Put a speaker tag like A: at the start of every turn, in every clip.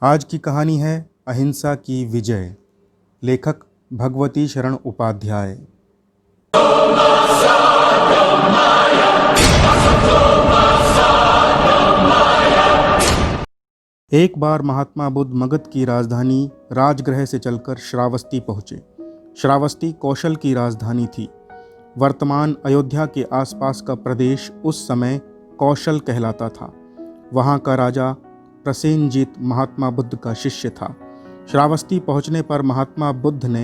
A: आज की कहानी है अहिंसा की विजय। लेखक भगवती शरण उपाध्याय। एक बार महात्मा बुद्ध मगध की राजधानी राजगृह से चलकर श्रावस्ती पहुँचे। श्रावस्ती कौशल की राजधानी थी। वर्तमान अयोध्या के आसपास का प्रदेश उस समय कौशल कहलाता था। वहाँ का राजा प्रसेनजीत महात्मा बुद्ध का शिष्य था। श्रावस्ती पहुँचने पर महात्मा बुद्ध ने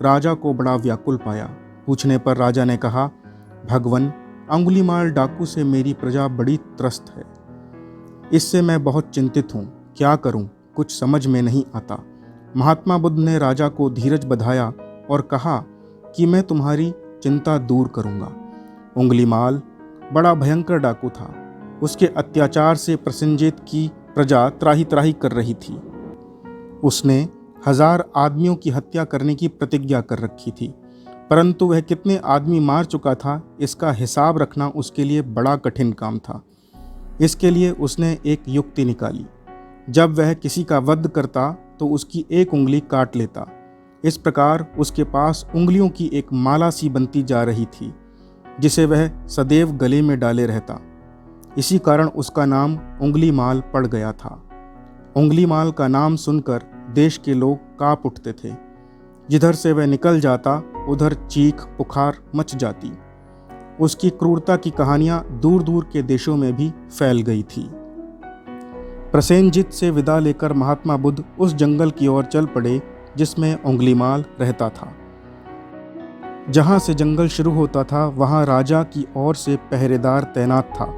A: राजा को बड़ा व्याकुल पाया। पूछने पर राजा ने कहा, भगवन, अंगुलीमाल डाकू से मेरी प्रजा बड़ी त्रस्त है। इससे मैं बहुत चिंतित हूँ। क्या करूँ, कुछ समझ में नहीं आता। महात्मा बुद्ध ने राजा को धीरज बधाया और कहा कि मैं तुम्हारी चिंता दूर करूँगा। अंगुलीमाल बड़ा भयंकर डाकू था। उसके अत्याचार से प्रसेनजीत की प्रजा त्राही त्राही कर रही थी। उसने 1000 आदमियों की हत्या करने की प्रतिज्ञा कर रखी थी, परंतु वह कितने आदमी मार चुका था इसका हिसाब रखना उसके लिए बड़ा कठिन काम था। इसके लिए उसने एक युक्ति निकाली। जब वह किसी का वध करता तो उसकी एक उंगली काट लेता। इस प्रकार उसके पास उंगलियों की एक माला सी बनती जा रही थी, जिसे वह सदैव गले में डाले रहता। इसी कारण उसका नाम उंगलीमाल पड़ गया था। उंगलीमाल का नाम सुनकर देश के लोग काँप उठते थे। जिधर से वह निकल जाता उधर चीख पुकार मच जाती। उसकी क्रूरता की कहानियां दूर दूर के देशों में भी फैल गई थी। प्रसेनजीत से विदा लेकर महात्मा बुद्ध उस जंगल की ओर चल पड़े जिसमें उंगलीमाल रहता था। जहां से जंगल शुरू होता था वहां राजा की ओर से पहरेदार तैनात था,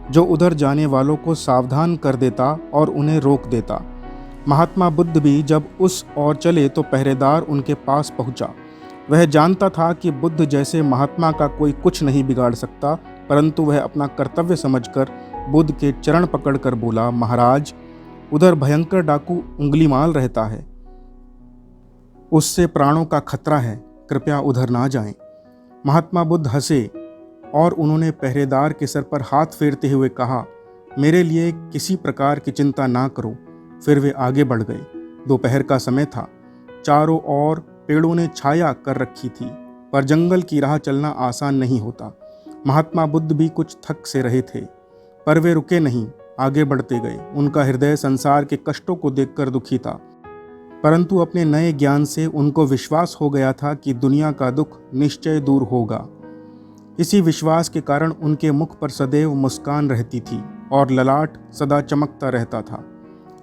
A: जो उधर जाने वालों को सावधान कर देता और उन्हें रोक देता। महात्मा बुद्ध भी जब उस ओर चले तो पहरेदार उनके पास पहुंचा। वह जानता था कि बुद्ध जैसे महात्मा का कोई कुछ नहीं बिगाड़ सकता, परंतु वह अपना कर्तव्य समझकर बुद्ध के चरण पकड़कर बोला, महाराज, उधर भयंकर डाकू उंगलीमाल रहता है। उससे प्राणों का खतरा है, कृपया उधर ना जाएं। महात्मा बुद्ध हंसे और उन्होंने पहरेदार के सर पर हाथ फेरते हुए कहा, मेरे लिए किसी प्रकार की चिंता ना करो। फिर वे आगे बढ़ गए। दोपहर का समय था। चारों ओर पेड़ों ने छाया कर रखी थी, पर जंगल की राह चलना आसान नहीं होता। महात्मा बुद्ध भी कुछ थक से रहे थे, पर वे रुके नहीं, आगे बढ़ते गए। उनका हृदय संसार के कष्टों को देखकर दुखी था, परंतु अपने नए ज्ञान से उनको विश्वास हो गया था कि दुनिया का दुख निश्चय दूर होगा। इसी विश्वास के कारण उनके मुख पर सदैव मुस्कान रहती थी और ललाट सदा चमकता रहता था।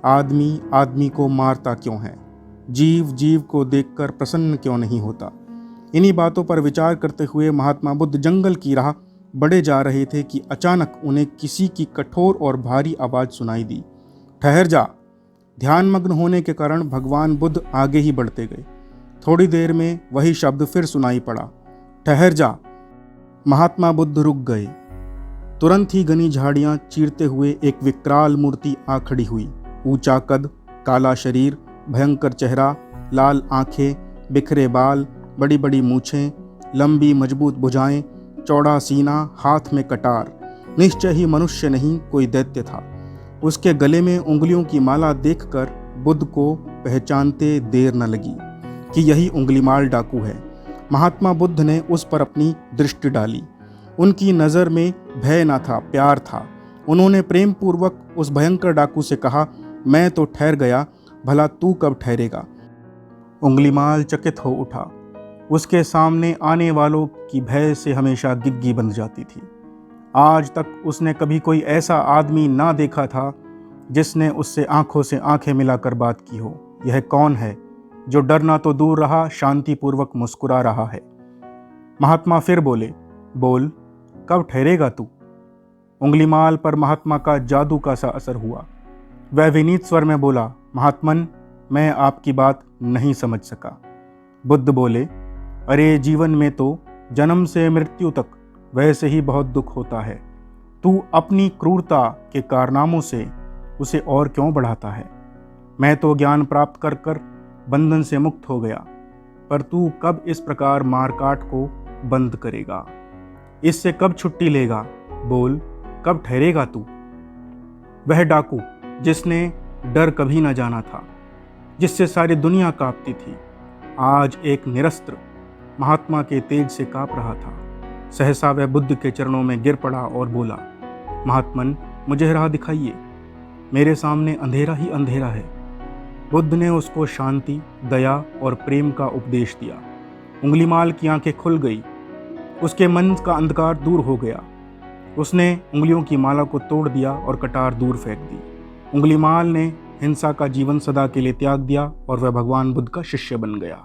A: आदमी आदमी को मारता क्यों है? जीव जीव को देखकर प्रसन्न क्यों नहीं होता? इन्हीं बातों पर विचार करते हुए महात्मा बुद्ध जंगल की राह बढ़े जा रहे थे कि अचानक उन्हें किसी की कठोर और भारी आवाज़ सुनाई दी। ठहर जा। ध्यानमग्न होने के कारण भगवान बुद्ध आगे ही बढ़ते गए। थोड़ी देर में वही शब्द फिर सुनाई पड़ा, ठहर जा। महात्मा बुद्ध रुक गए। तुरंत ही घनी झाड़ियां चीरते हुए एक विकराल मूर्ति आ खड़ी हुई। ऊंचा कद, काला शरीर, भयंकर चेहरा, लाल आंखें, बिखरे बाल, बड़ी बड़ी मूछें, लंबी मजबूत भुजाएं, चौड़ा सीना, हाथ में कटार। निश्चय ही मनुष्य नहीं, कोई दैत्य था। उसके गले में उंगलियों की माला देखकर बुद्ध को पहचानते देर न लगी कि यही उंगलीमाल डाकू है। महात्मा बुद्ध ने उस पर अपनी दृष्टि डाली। उनकी नज़र में भय न था, प्यार था। उन्होंने प्रेम पूर्वक उस भयंकर डाकू से कहा, मैं तो ठहर गया, भला तू कब ठहरेगा? उंगलीमाल चकित हो उठा। उसके सामने आने वालों की भय से हमेशा गिग्गी बंध जाती थी। आज तक उसने कभी कोई ऐसा आदमी ना देखा था जिसने उससे आंखों से आंखें मिलाकर बात की हो। यह कौन है जो डरना तो दूर रहा, शांतिपूर्वक मुस्कुरा रहा है? महात्मा फिर बोले, बोल, कब ठहरेगा तू? उंगलीमाल पर महात्मा का जादू का सा असर हुआ। वह विनीत स्वर में बोला, महात्मन, मैं आपकी बात नहीं समझ सका। बुद्ध बोले, अरे, जीवन में तो जन्म से मृत्यु तक वैसे ही बहुत दुख होता है। तू अपनी क्रूरता के कारनामों से उसे और क्यों बढ़ाता है? मैं तो ज्ञान प्राप्त कर कर बंधन से मुक्त हो गया, पर तू कब इस प्रकार मारकाट को बंद करेगा? इससे कब छुट्टी लेगा? बोल, कब ठहरेगा तू? वह डाकू जिसने डर कभी न जाना था, जिससे सारी दुनिया कांपती थी, आज एक निरस्त्र महात्मा के तेज से कांप रहा था। सहसा वह बुद्ध के चरणों में गिर पड़ा और बोला, महात्मन, मुझे राह दिखाइए, मेरे सामने अंधेरा ही अंधेरा है। बुद्ध ने उसको शांति, दया और प्रेम का उपदेश दिया। उंगलीमाल की आंखें खुल गई, उसके मन का अंधकार दूर हो गया। उसने उंगलियों की माला को तोड़ दिया और कटार दूर फेंक दी। उंगलीमाल ने हिंसा का जीवन सदा के लिए त्याग दिया और वह भगवान बुद्ध का शिष्य बन गया।